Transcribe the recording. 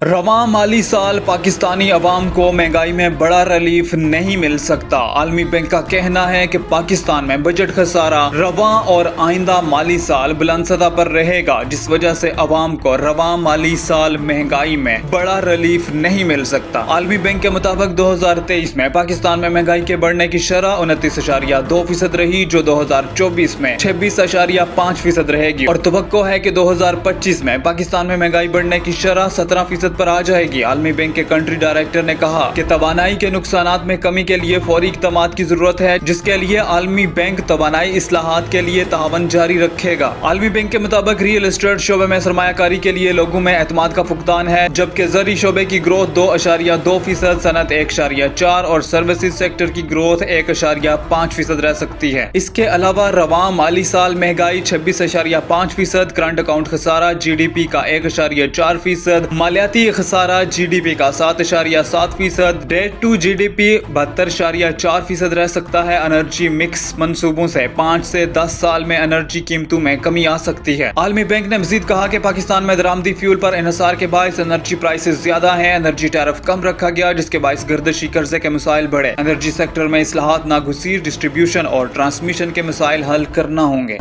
रवां माली साल पाकिस्तानी अवाम को महंगाई में बड़ा रिलीफ नहीं मिल सकता। आलमी बैंक का कहना है कि पाकिस्तान में बजट खसारा रवां और आइंदा माली साल बुलंद सतह पर रहेगा, जिस वजह से अवाम को रवां माली साल महंगाई में बड़ा रिलीफ नहीं मिल सकता। आलमी बैंक के मुताबिक 2023 में पाकिस्तान में महंगाई के बढ़ने की शरह 29.2% रही, जो 2024 में 26.5% रहेगी और तवक्को है कि 2025 में पाकिस्तान में महंगाई बढ़ने की शरह 17% पर आ जाएगी। आलमी बैंक के कंट्री डायरेक्टर ने कहा कि तवानाई के नुकसानात में कमी के लिए फौरी इक़दामात की जरूरत है, जिसके लिए आलमी बैंक तवानाई इस्लाहात के लिए तावन जारी रखेगा। आलमी बैंक के मुताबिक रियल एस्टेट शोबे में सरमायाकारी के लिए लोगों में एतमाद का फुकदान है, जबकि ज़री शोबे की ग्रोथ 2.2%, सनत 1.4% और सर्विसेज सेक्टर की ग्रोथ 1.5% रह सकती है। इसके अलावा रवां माली साल महंगाई 26.5%, करंट अकाउंट खसारा GDP का 1.4%, मालियाती खसारा GDP का 7.7%, डेट टू GDP 72.4% रह सकता है। एनर्जी मिक्स मंसूबों से 5 से 10 साल में एनर्जी कीमतों में कमी आ सकती है। आलमी बैंक ने मजीद कहा कि पाकिस्तान में दरामदी फ्यूल पर इन्हिसार के बायस एनर्जी प्राइसेस ज्यादा हैं। एनर्जी टैरिफ कम रखा गया, जिसके बायस गर्दिशी कर्जे के मसाइल बढ़े। एनर्जी सेक्टर में इस्लाहात नागुसीर डिस्ट्रीब्यूशन और ट्रांसमिशन के मसाइल हल करना होंगे।